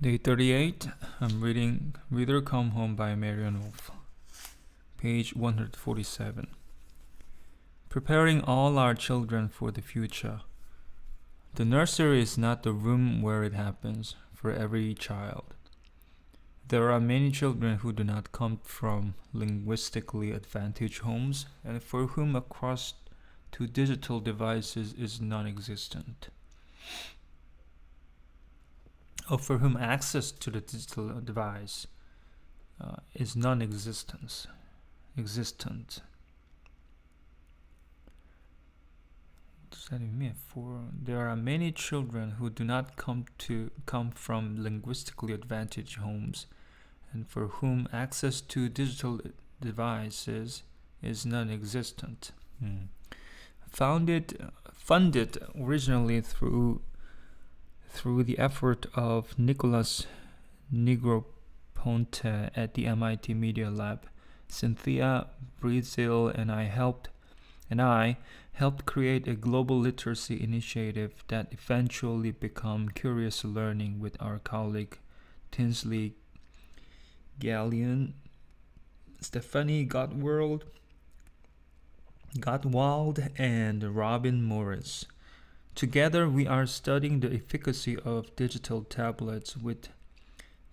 Day 38. I'm reading Reader Come Home by Marian Wolf. Page 147. Preparing all our children for the future. The nursery is not the room where it happens for every child. There are many children who do not come from linguistically advantaged homes and for whom access to digital devices is non-existent. Or for whom access to the digital device is non-existent. Existent. What does that mean? For there are many children who do not come from linguistically advantaged homes, and for whom access to digital devices is non-existent. Funded originally through the effort of Nicolas Negroponte at the MIT Media Lab, Cynthia Brazil and I helped create a global literacy initiative that eventually became Curious Learning with our colleague Tinsley Gallion, Stephanie Gottwald, and Robin Morris. Together, we are studying the efficacy of digital tablets with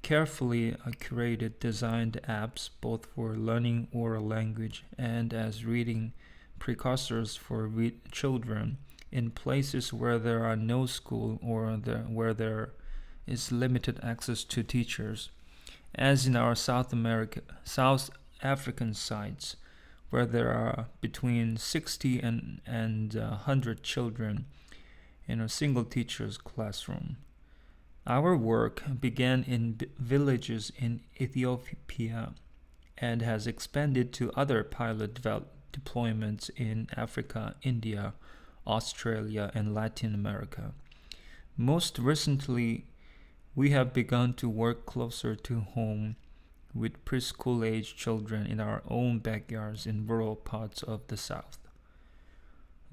carefully curated designed apps both for learning oral language and as reading precursors for children in places where there are no schools or where there is limited access to teachers, as in our South African sites, where there are between 60 and 100 children in a single teacher's classroom. Our work began in villages in Ethiopia and has expanded to other pilot deployments in Africa, India, Australia, and Latin America. Most recently, we have begun to work closer to home with preschool-age children in our own backyards in rural parts of the South.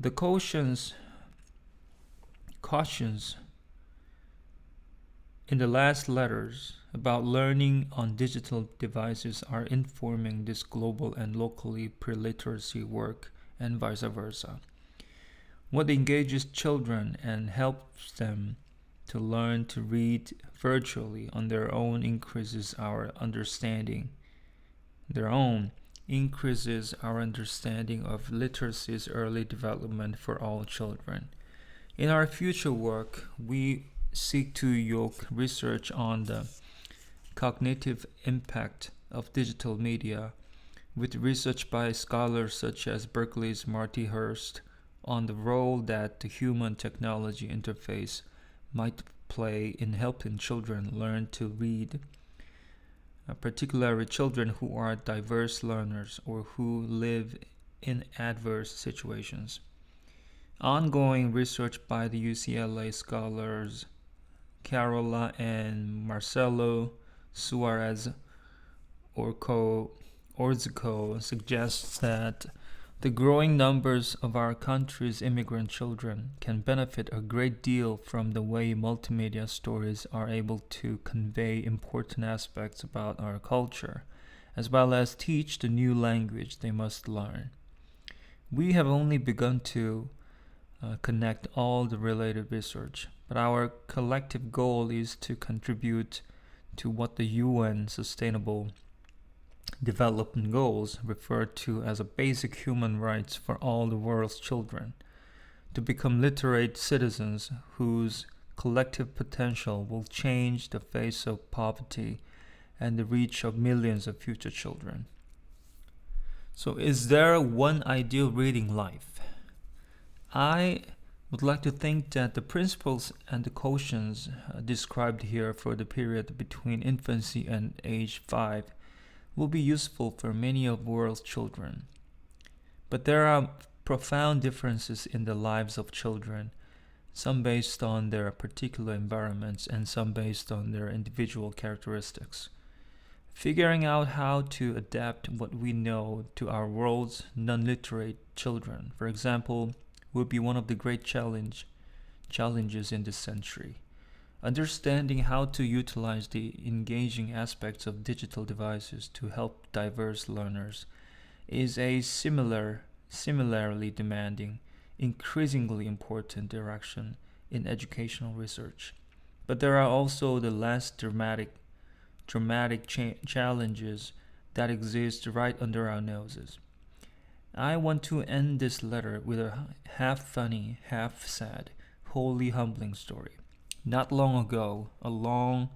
The cautions in the last letters about learning on digital devices are informing this global and locally pre-literacy work and vice versa. What engages children and helps them to learn to read virtually on their own increases our understanding. Increases our understanding of literacy's early development for all children. In our future work, we seek to yoke research on the cognitive impact of digital media with research by scholars such as Berkeley's Marty Hurst on the role that the human-technology interface might play in helping children learn to read, particularly children who are diverse learners or who live in adverse situations. Ongoing research by the UCLA scholars Carola and Marcelo Suarez Orozco suggests that the growing numbers of our country's immigrant children can benefit a great deal from the way multimedia stories are able to convey important aspects about our culture, as well as teach the new language they must learn. We have only begun to connect all the related research, but our collective goal is to contribute to what the UN Sustainable Development Goals refer to as a basic human rights for all the world's children, to become literate citizens whose collective potential will change the face of poverty and the reach of millions of future children. So, is there one ideal reading life? I would like to think that the principles and the cautions described here for the period between infancy and age 5 will be useful for many of the world's children. But there are profound differences in the lives of children, some based on their particular environments and some based on their individual characteristics. Figuring out how to adapt what we know to our world's non-literate children, for example, will be one of the great challenges in this century. Understanding how to utilize the engaging aspects of digital devices to help diverse learners is a similarly demanding, increasingly important direction in educational research. But there are also the less dramatic challenges that exist right under our noses. I want to end this letter with a half funny, half sad, wholly humbling story. Not long ago, a long,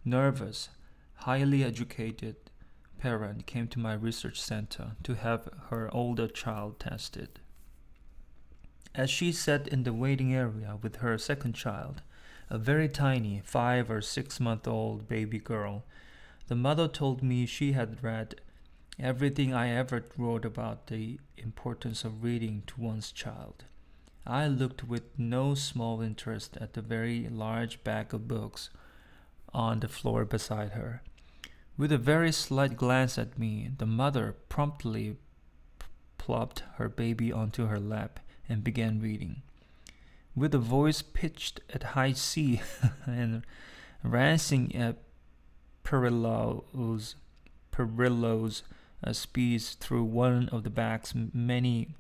nervous, highly educated parent came to my research center to have her older child tested. As she sat in the waiting area with her second child, a very tiny 5 or 6 month old baby girl, the mother told me she had read everything I ever wrote about the importance of reading to one's child. I looked with no small interest at the very large bag of books on the floor beside her. With a very slight glance at me, the mother promptly plopped her baby onto her lap and began reading. With a voice pitched at high C and rancing at perilous speeds through one of the bag's many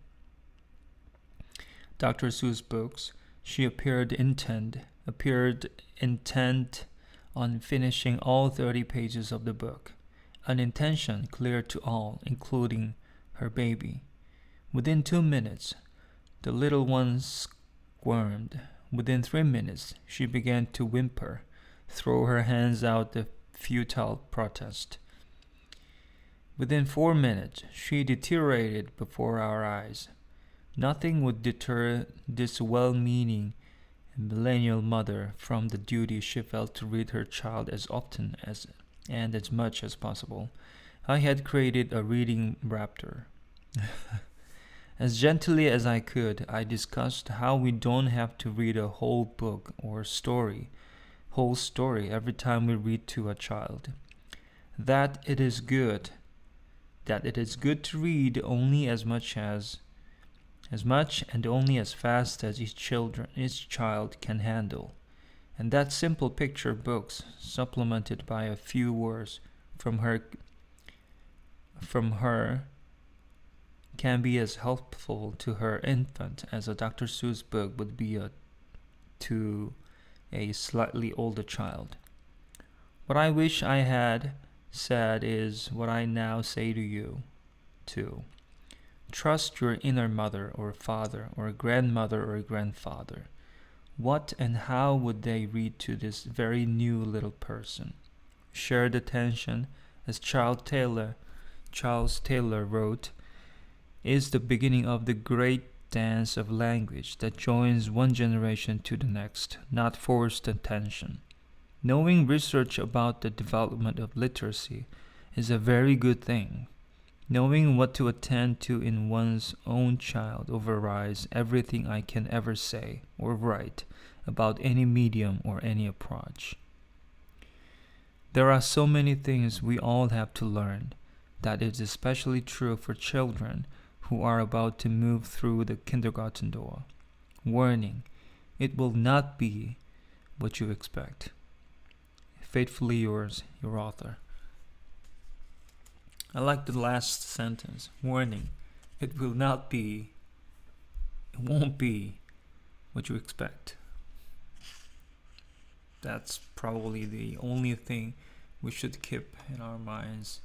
Dr. Seuss books, she appeared intent on finishing all 30 pages of the book, an intention clear to all, including her baby. Within 2 minutes, the little one squirmed. Within 3 minutes, she began to whimper, throw her hands out the futile protest. Within 4 minutes, she deteriorated before our eyes. Nothing would deter this well-meaning millennial mother from the duty she felt to read her child as often and as much as possible. I had created a reading raptor. As gently as I could, I discussed how we don't have to read a whole book or whole story every time we read to a child. That it is good to read only as much and only as fast as each child can handle. And that simple picture books, supplemented by a few words from her, can be as helpful to her infant as a Dr. Seuss book would be to a slightly older child. What I wish I had said is what I now say to you, too. Trust your inner mother or father or grandmother or grandfather. What and how would they read to this very new little person? Shared attention, as Charles Taylor wrote, is the beginning of the great dance of language that joins one generation to the next, not forced attention. Knowing research about the development of literacy is a very good thing. Knowing what to attend to in one's own child overrides everything I can ever say or write about any medium or any approach. There are so many things we all have to learn that is especially true for children who are about to move through the kindergarten door. Warning, it will not be what you expect. Faithfully yours, your author. I like the last sentence. Warning, it won't be what you expect. That's probably the only thing we should keep in our minds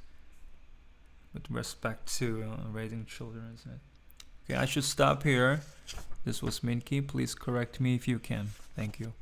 with respect to raising children, isn't it? Okay, I should stop here. This was Minky. Please correct me if you can. Thank you.